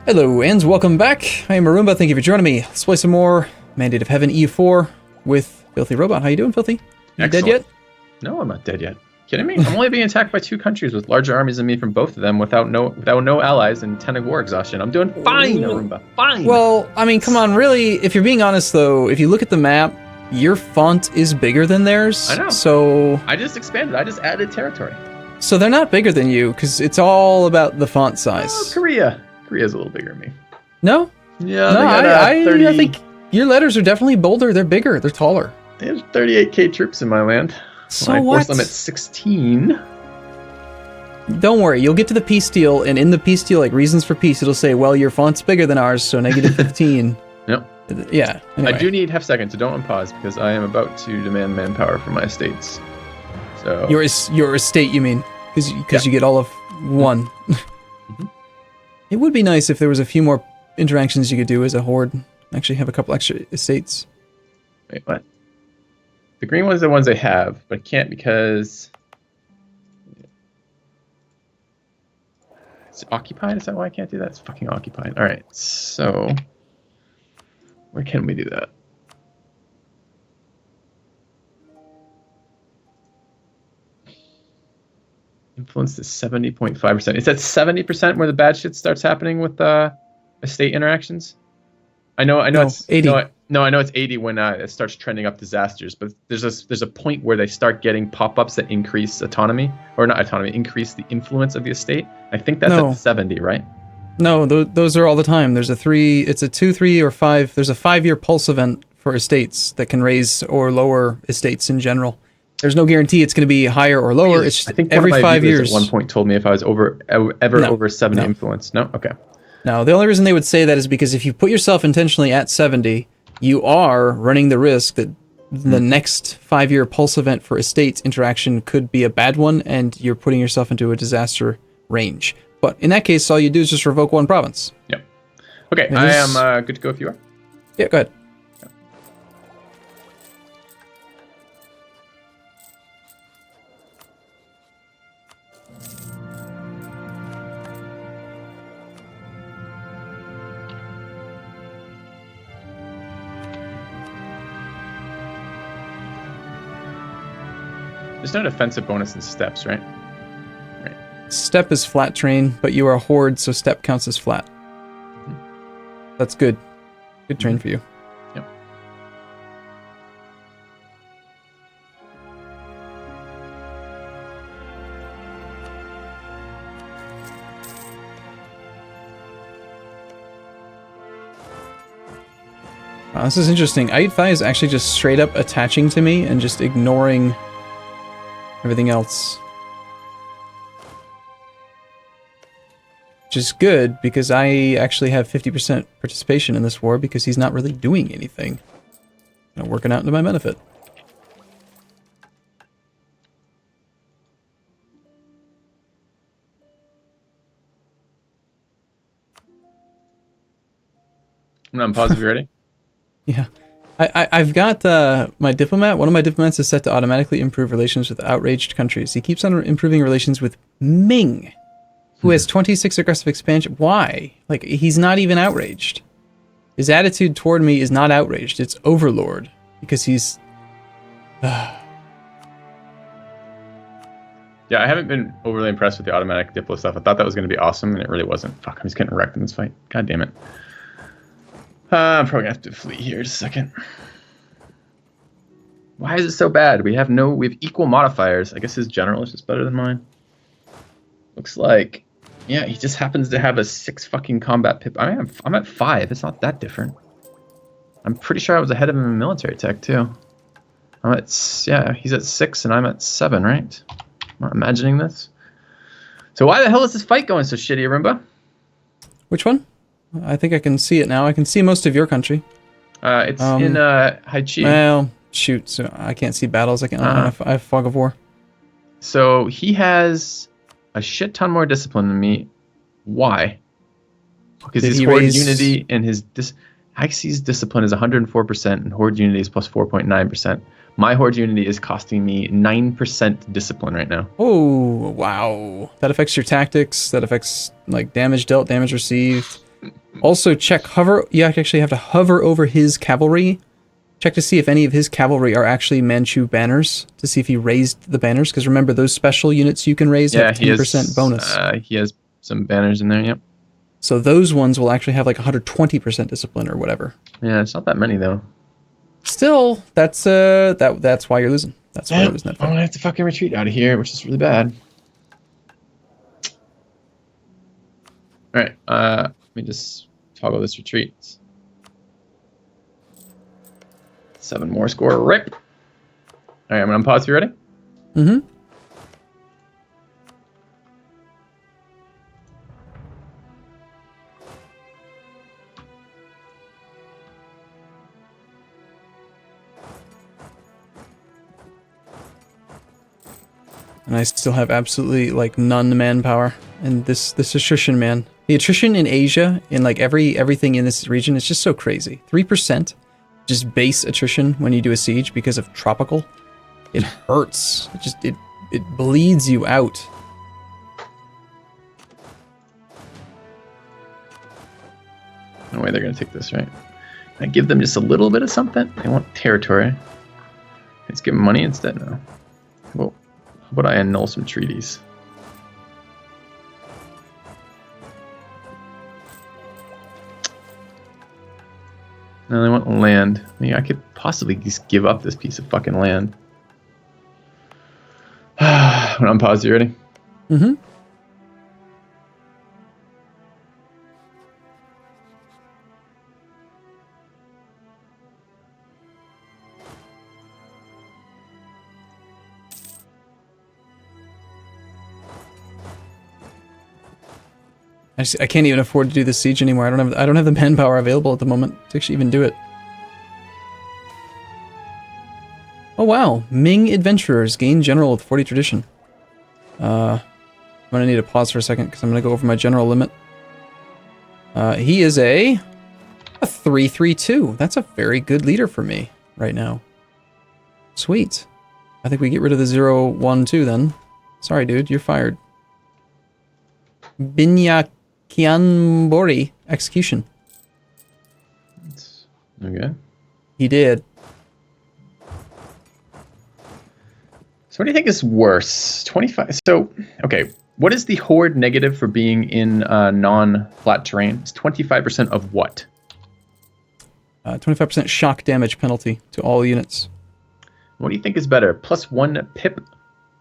Hello, and welcome back. I am Arumba. Thank you for joining me. Let's play some more Mandate of Heaven EU4 with FilthyRobot. How you doing, Filthy? You dead yet? No, I'm not dead yet. Kidding me? I'm only being attacked by 2 countries with larger armies than me from both of them without no allies and 10 of war exhaustion. I'm doing fine, Arumba. Fine. Well, I mean, come on, really, if you're being honest, though, if you look at the map, your font is bigger than theirs. I know. So I just expanded. I just added territory. So they're not bigger than you, because it's all about the font size. Oh, Korea. Korea's a little bigger than me. No? Yeah, No, I I think your letters are definitely bolder. They're bigger. They're taller. There's 38k troops in my land. So I what? force them at 16. Don't worry, you'll get to the peace deal, and in the peace deal, like reasons for peace, it'll say, well, your font's bigger than ours, so negative 15. Yep. Yeah. Anyway. I do need half second, so don't unpause, because I am about to demand manpower from my estates. So Your estate, you mean? Because you get all of one. Mm-hmm. It would be nice if there was a few more interactions you could do as a horde. Actually have a couple extra estates. Wait, what? The green ones are the ones I have, but I can't because it's occupied. Is that why I can't do that? It's fucking occupied. All right, so where can we do that? Influence is 70.5%. Is that 70% where the bad shit starts happening with estate interactions? I know No, it's 80. No, I know it's 80 when it starts trending up disasters, but there's a point where they start getting pop-ups that increase autonomy, or not autonomy, increase the influence of the estate. I think that's at 70, right? No, those are all the time. There's it's a 2, 3, or 5. There's a 5-year pulse event for estates that can raise or lower estates in general. There's no guarantee it's going to be higher or lower. It's just I think every one of my 5 years. At one point told me if I was over 70 influence. No? Okay. No, the only reason they would say that is because if you put yourself intentionally at 70, you are running the risk that the next 5-year pulse event for estates interaction could be a bad one, and you're putting yourself into a disaster range. But in that case, all you do is just revoke 1 province. Yep. Okay, I am good to go if you are. Yeah, go ahead. There's no defensive bonus in steps, right? Right. Step is flat terrain, but you are a horde, so step counts as flat. That's good. Good terrain for you. Yep. Wow, this is interesting. Aithai is actually just straight up attaching to me and just ignoring everything else. Which is good, because I actually have 50% participation in this war because he's not really doing anything. Working out into my benefit. I'm on pause if you're ready. Yeah. I've got my diplomat. One of my diplomats is set to automatically improve relations with outraged countries. He keeps on improving relations with Ming, who has 26 aggressive expansion. Why? Like, he's not even outraged. His attitude toward me is not outraged. It's overlord. Because he's... Yeah, I haven't been overly impressed with the automatic Diplo stuff. I thought that was going to be awesome, and it really wasn't. Fuck, I'm just getting wrecked in this fight. God damn it. I'm probably going to have to flee here just a second. Why is it so bad? We have equal modifiers. I guess his general is just better than mine. Looks like, yeah, he just happens to have a 6 fucking combat pip. I'm at 5. It's not that different. I'm pretty sure I was ahead of him in military tech, too. He's at 6 and I'm at 7, right? I'm not imagining this. So why the hell is this fight going so shitty, Arumba? Which one? I think I can see it now. I can see most of your country. It's in Haichi. Well, shoot, so I can't see battles. I have Fog of War. So he has a shit ton more discipline than me. Why? Because his horde unity and his Haixi's discipline is 104%, and horde unity is plus 4.9%. My horde unity is costing me 9% discipline right now. Oh, wow. That affects your tactics. That affects, like, damage dealt, damage received. Also, check hover. You actually have to hover over his cavalry. Check to see if any of his cavalry are actually Manchu banners, to see if he raised the banners. Because remember, those special units you can raise have 10% bonus. He has some banners in there, yep. So those ones will actually have like 120% discipline or whatever. Yeah, it's not that many, though. Still, that's why you're losing. That's why you're losing that fight. I'm gonna have to fucking retreat out of here, which is really bad. Alright, let me just toggle this retreat. 7 more score, rip! Alright, I'm gonna pause. You ready? Mm-hmm. And I still have absolutely like none manpower. And this attrition, man. The attrition in Asia, in like everything in this region, is just so crazy. 3%, just base attrition when you do a siege because of tropical. It hurts. It bleeds you out. No way they're gonna take this, right? I give them just a little bit of something. They want territory. Let's give them money instead now. Well, how about I annul some treaties? No, they want land. I mean, I could possibly just give up this piece of fucking land. When I'm paused, you ready? Mm-hmm. I can't even afford to do this siege anymore. I don't have the manpower available at the moment to actually even do it. Oh wow, Ming adventurers gain general with 40 tradition. I'm gonna need to pause for a second because I'm gonna go over my general limit. He is a 332. That's a very good leader for me right now. Sweet. I think we get rid of the 012 then. Sorry, dude, you're fired. Binyakianbori execution. Okay. He did. So what do you think is worse? 25. So, okay. What is the horde negative for being in non-flat terrain? It's 25% of what? 25% shock damage penalty to all units. What do you think is better? +1 pip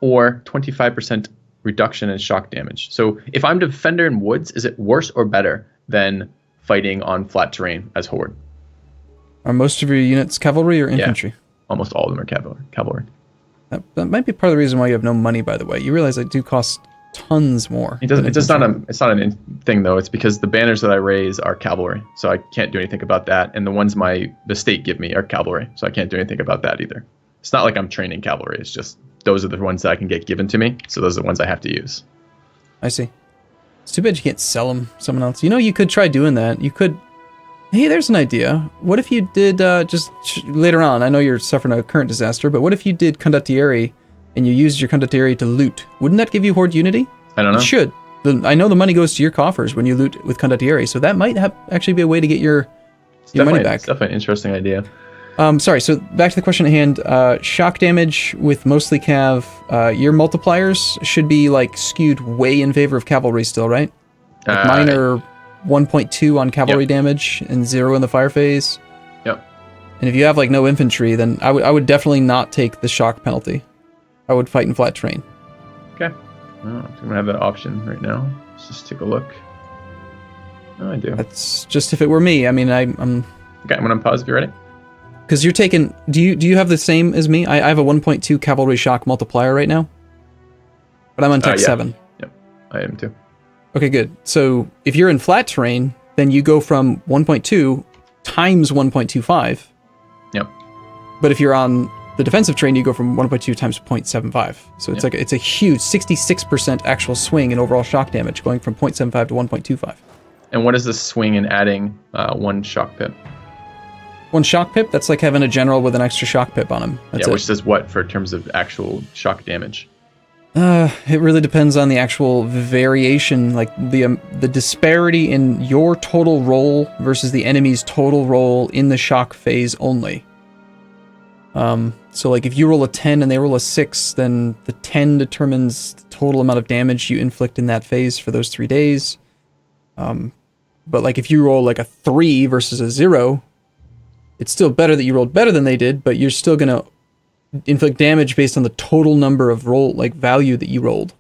or 25% reduction in shock damage? So if I'm defender in woods, is it worse or better than fighting on flat terrain as horde? Are most of your units cavalry or infantry? Yeah, almost all of them are cavalry. That might be part of the reason why you have no money, by the way. You realize they do cost tons more. It's not a thing though. It's because the banners that I raise are cavalry, so I can't do anything about that. And the ones the state give me are cavalry, so I can't do anything about that either. It's not like I'm training cavalry. It's just those are the ones that I can get given to me, so those are the ones I have to use. I see. It's too bad you can't sell them someone else. You know, you could try doing that. You could. Hey, there's an idea. What if you did later on? I know you're suffering a current disaster, but what if you did condottieri and you used your condottieri to loot? Wouldn't that give you horde unity? I don't know. It should. I know the money goes to your coffers when you loot with condottieri, so that might actually be a way to get your money back. It's definitely an interesting idea. Sorry, so back to the question at hand. Shock damage with mostly cav, your multipliers should be like skewed way in favor of cavalry still, right? Like mine are 1.2 on cavalry damage and 0 in the fire phase. Yep. And if you have like no infantry, then I would definitely not take the shock penalty. I would fight in flat terrain. Okay. Well, I'm gonna have that option right now. Let's just take a look. Oh, I do. That's just if it were me. I mean, I'm. Okay, I'm gonna pause if you're ready. Because you're taking. Do you have the same as me? I have a 1.2 cavalry shock multiplier right now. But I'm on tech 7. Yep, I am too. Okay, good. So if you're in flat terrain, then you go from 1.2 times 1.25. Yep. But if you're on the defensive terrain, you go from 1.2 times 0.75. So it's it's a huge 66% actual swing in overall shock damage, going from 0.75 to 1.25. And what is the swing in adding 1 shock pip? 1 shock pip? That's like having a general with an extra shock pip on him. That's which does what for terms of actual shock damage? It really depends on the actual variation, like the disparity in your total roll versus the enemy's total roll in the shock phase only. So like if you roll a 10 and they roll a 6, then the 10 determines the total amount of damage you inflict in that phase for those 3 days. But like if you roll like a 3 versus a 0, it's still better that you rolled better than they did, but you're still gonna inflict damage based on the total number of roll like value that you rolled.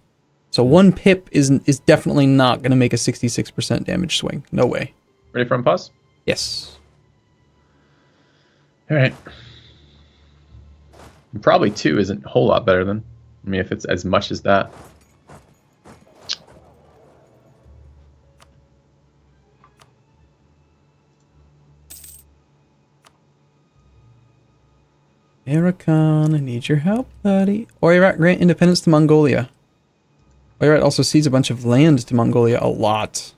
So 1 pip is definitely not gonna make a 66% damage swing. No way. Ready for unpause? Yes. All right. Probably 2 isn't a whole lot better than. I mean, if it's as much as that. Arakan, I need your help, buddy. Oirat grant independence to Mongolia. Oirat also cedes a bunch of land to Mongolia, a lot.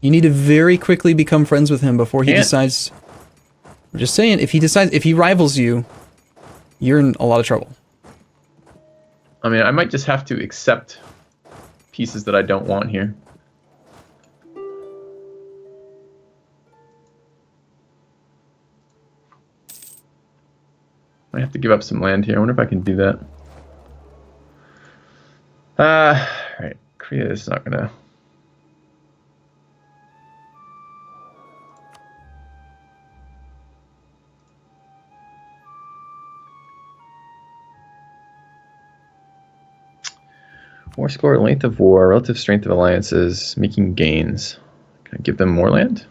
You need to very quickly become friends with him before he decides. I'm just saying, if he rivals you, you're in a lot of trouble. I mean, I might just have to accept pieces that I don't want here. I have to give up some land here. I wonder if I can do that. Right. Korea is not gonna. War score, length of war, relative strength of alliances, making gains. Can I give them more land?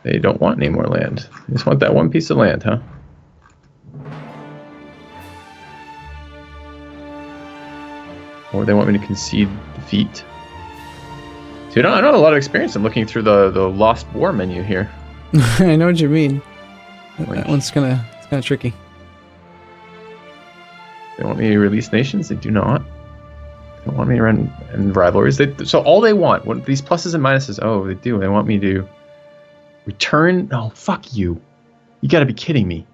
They don't want any more land. They just want that 1 piece of land, huh? Or they want me to concede defeat. See, I don't have a lot of experience in looking through the Lost War menu here. I know what you mean. That one's it's kind of tricky. They want me to release nations? They do not. They don't want me to run in rivalries. So all they want, these pluses and minuses, oh, they do. They want me to return. Oh, fuck you. You gotta be kidding me.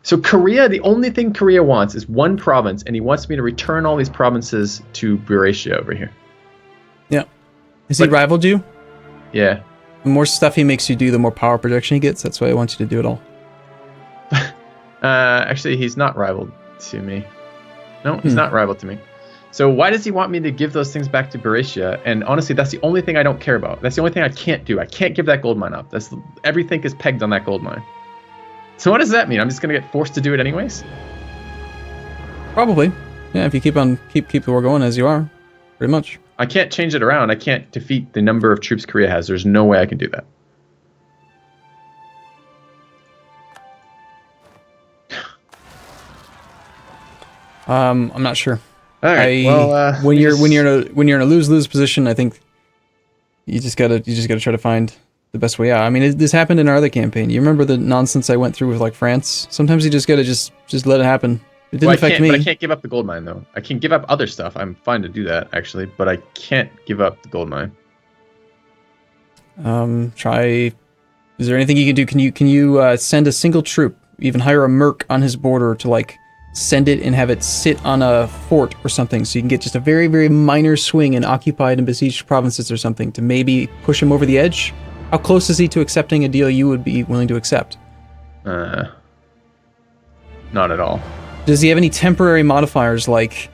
So Korea, the only thing Korea wants is 1 province, and he wants me to return all these provinces to Eurasia over here. Yeah. Has he rivaled you? Yeah. The more stuff he makes you do, the more power projection he gets. That's why I want you to do it all. Actually, he's not rivaled to me. No, he's not rivaled to me. So why does he want me to give those things back to Eurasia? And honestly, that's the only thing I don't care about. That's the only thing I can't do. I can't give that gold mine up. Everything is pegged on that gold mine. So what does that mean? I'm just gonna get forced to do it anyways? Probably. Yeah, if you keep the war going as you are. Pretty much. I can't change it around. I can't defeat the number of troops Korea has. There's no way I can do that. I'm not sure. All right. When you're in a lose-lose position, I think you just gotta try to find the best way out. I mean, this happened in our other campaign. You remember the nonsense I went through with like France? Sometimes you just gotta just let it happen. It didn't affect me. But I can't give up the gold mine though. I can give up other stuff. I'm fine to do that actually, but I can't give up the gold mine. Try. Is there anything you can do? Can you send a single troop, even hire a merc on his border to like send it and have it sit on a fort or something, so you can get just a very, very minor swing in occupied and besieged provinces or something to maybe push him over the edge? How close is he to accepting a deal you would be willing to accept? Not at all. Does he have any temporary modifiers like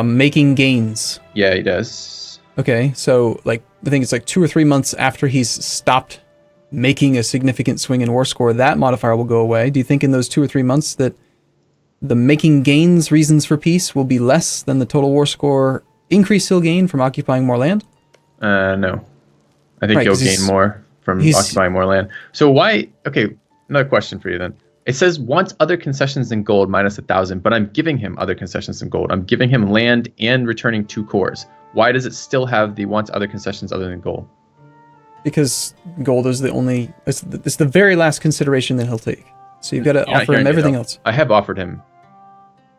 making gains? Yeah, he does. Okay, so like I think it's like 2 or 3 months after he's stopped making a significant swing in war score, that modifier will go away. Do you think in those 2 or 3 months that the making gains reasons for peace will be less than the total war score increase he'll gain from occupying more land? No. I think he'll gain more from occupying more land. So why... Okay, another question for you then. It says wants other concessions in gold minus 1,000, but I'm giving him other concessions in gold. I'm giving him land and returning 2 cores. Why does it still have the wants other concessions other than gold? Because gold is the only... It's the very last consideration that he'll take. So you've got to offer him everything else. I have offered him...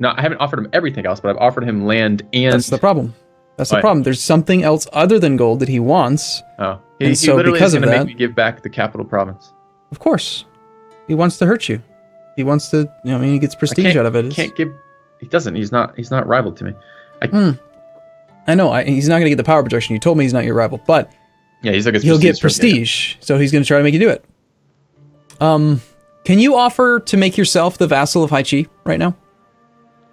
No, I haven't offered him everything else, but I've offered him land and... That's the problem. That's the problem. There's something else other than gold that he wants. Oh. He literally is going to make me give back the capital province. Of course. He wants to hurt you. He wants to... he gets prestige out of it. He doesn't. He's not rival to me. I know, he's not going to get the power projection. You told me he's not your rival, but Yeah, he's like he'll get prestige, so he's going to try to make you do it. Can you offer to make yourself the vassal of Haichi right now?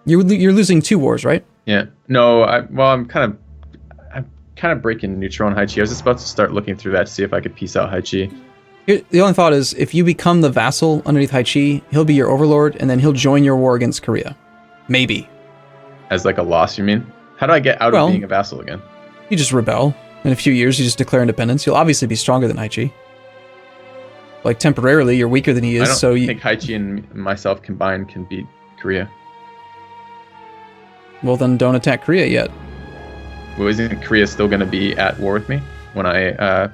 You're losing 2 wars, right? Yeah. No, I'm kind of breaking neutral on Haichi. I was just about to start looking through that to see if I could piece out Haichi. The only thought is, if you become the vassal underneath Haichi, he'll be your overlord, and then he'll join your war against Korea. Maybe. As like a loss, you mean? How do I get out of being a vassal again? You just rebel. In a few years, you just declare independence. You'll obviously be stronger than Haichi. Like, temporarily, you're weaker than he is, I don't think Haichi and myself combined can beat Korea. Well, then don't attack Korea yet. Well, isn't Korea still going to be at war with me when I...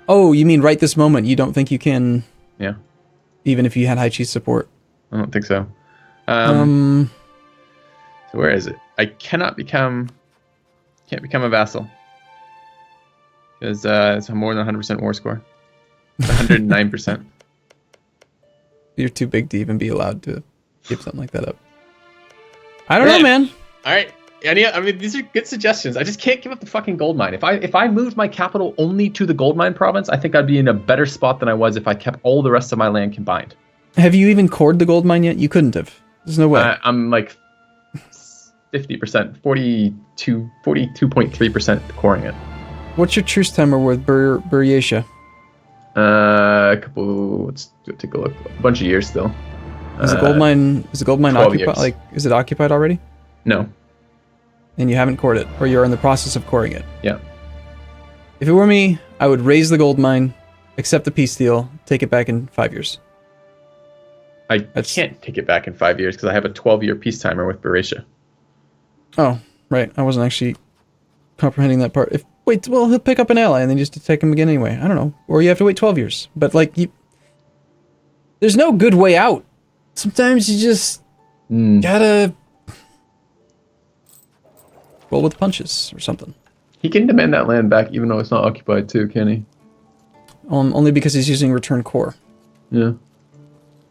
Oh, you mean right this moment? You don't think you can... Yeah. Even if you had Haichi's support? I don't think so. So where is it? I can't become a vassal. Because it's more than 100% war score. It's 109%. You're too big to even be allowed to give something like that up. I don't know, man. All right. I mean, these are good suggestions. I just can't give up the fucking gold mine. If I moved my capital only to the gold mine province, I think I'd be in a better spot than I was if I kept all the rest of my land combined. Have you even cored the gold mine yet? You couldn't have. There's no way. I'm like 50%, 42.3% coring it. What's your truce timer with Buryatia? Let's take a look. A bunch of years still. Is the gold mine occupied? Years. Like, is it occupied already? No. And you haven't cored it, or you're in the process of coring it. Yeah. If it were me, I would raise the gold mine, accept the peace deal, take it back in 5 years. I can't take it back in 5 years because I have a 12-year peace timer with Buryatia. Oh, right. I wasn't actually comprehending that part. Well, he'll pick up an ally and then just attack him again anyway. I don't know. Or you have to wait 12 years. But, like, there's no good way out. Sometimes you just gotta roll with punches or something. He can demand that land back even though it's not occupied too, can he? Only because he's using return core. Yeah.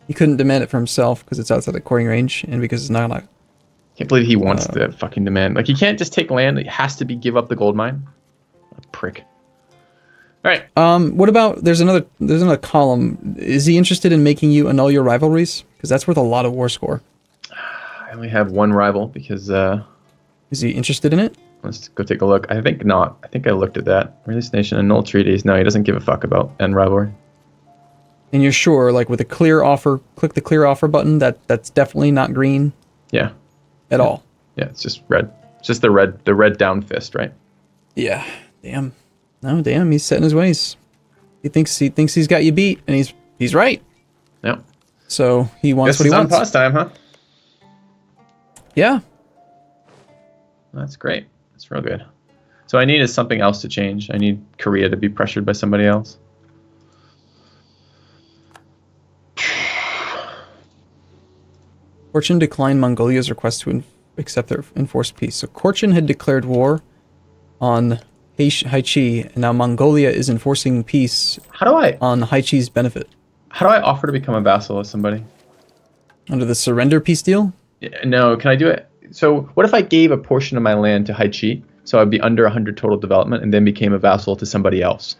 He couldn't demand it for himself because it's outside the coring range and because it's not like... Can't believe he wants to fucking demand. Like, he can't just take land. It has to be give up the gold mine. What a prick. All right. What about... There's another column. Is he interested in making you annul your rivalries? Because that's worth a lot of war score. I only have one rival because... Is he interested in it? Let's go take a look. I think not. I think I looked at that. Release nation, annul treaties. No, he doesn't give a fuck about end rivalry. And you're sure, like with a clear offer, click the clear offer button, that's definitely not green? Yeah. At all? Yeah, it's just red. It's just the red down fist, right? Yeah. Damn. No, damn, he's set in his ways. He thinks he's got you beat, and he's right. Yep. So he wants what he wants. Pause time, huh? Yeah. That's great. That's real good. So I need something else to change. I need Korea to be pressured by somebody else. Korchin declined Mongolia's request to accept their enforced peace. So Korchin had declared war on Haichi, and now Mongolia is enforcing peace on Haichi's benefit. How do I offer to become a vassal of somebody? Under the surrender peace deal? Yeah, no, can I do it? So what if I gave a portion of my land to Haichi, so I'd be under 100 total development, and then became a vassal to somebody else?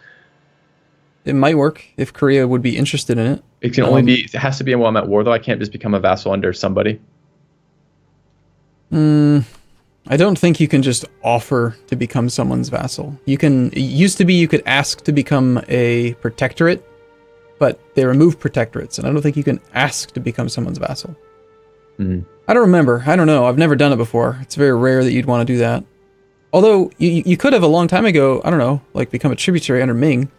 It might work if Korea would be interested in it. It can only be. It has to be while I'm at war, though. I can't just become a vassal under somebody. I don't think you can just offer to become someone's vassal. It used to be you could ask to become a protectorate, but they removed protectorates, and I don't think you can ask to become someone's vassal. I don't remember. I don't know. I've never done it before. It's very rare that you'd want to do that. Although, you could have a long time ago, I don't know, like become a tributary under Ming.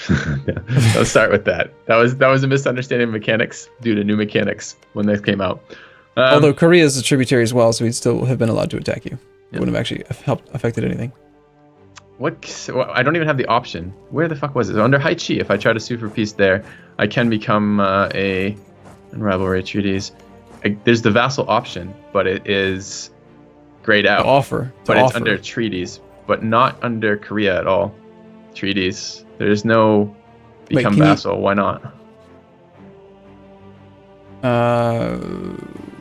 Yeah, let's start with that. That was a misunderstanding of mechanics due to new mechanics when they came out. Although Korea is a tributary as well, so we'd still have been allowed to attack you. It wouldn't have actually affected anything. I don't even have the option. Where the fuck was it? So under Haichi, if I try to sue for peace there, I can become in rivalry treaties. There's the vassal option, but it is grayed out. It's under treaties, but not under Korea at all. Treaties. There's no become vassal. Why not?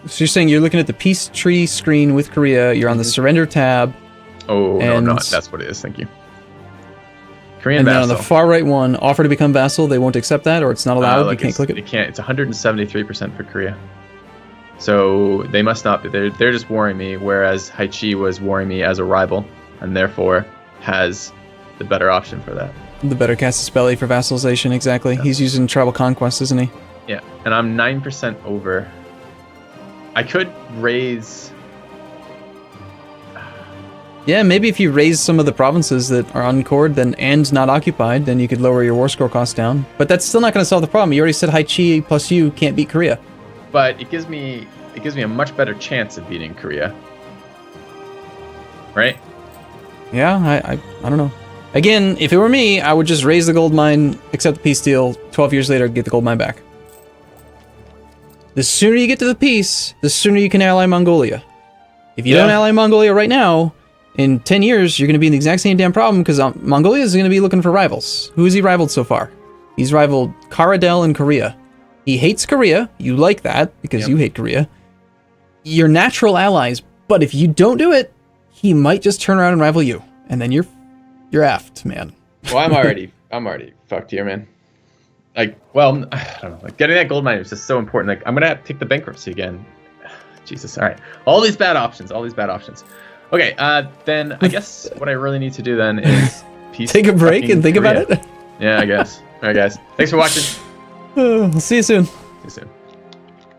So you're saying you're looking at the peace tree screen with Korea. You're on the surrender tab. Oh, no, And- not. That's what it is. Thank you. Korean And then on vassal. the far right one, offer to become vassal. They won't accept that, or it's not allowed. You can't click it. It can't. It's 173% for Korea. So they must not be. They're just warring me, whereas Haichi was warring me as a rival, and therefore has the better option for that. The better casus belli for vassalization, exactly. He's using tribal conquest, isn't he? Yeah, and I'm 9% over. I could raise. Yeah, maybe if you raise some of the provinces that are uncored and not occupied, then you could lower your war score cost down. But that's still not going to solve the problem. You already said Haichi plus you can't beat Korea. But it gives me a much better chance of beating Korea. Right? Yeah, I don't know. Again, if it were me, I would just raise the gold mine, accept the peace deal, 12 years later, get the gold mine back. The sooner you get to the peace, the sooner you can ally Mongolia. If you don't ally Mongolia right now, in 10 years, you're going to be in the exact same damn problem because Mongolia is going to be looking for rivals. Who has he rivaled so far? He's rivaled Karadel and Korea. He hates Korea. You like that because you hate Korea. You're natural allies, but if you don't do it, he might just turn around and rival you, and then you're effed, man. Well, I'm already fucked here, man. Like, well, I don't know. Like, getting that gold mine is just so important. Like, I'm gonna have to pick the bankruptcy again. Jesus. All right. All these bad options. Okay. Then I guess what I really need to do then is take a break and think Korea. about it. Yeah, I guess. All right, guys. Thanks for watching. We'll see you soon. See you soon.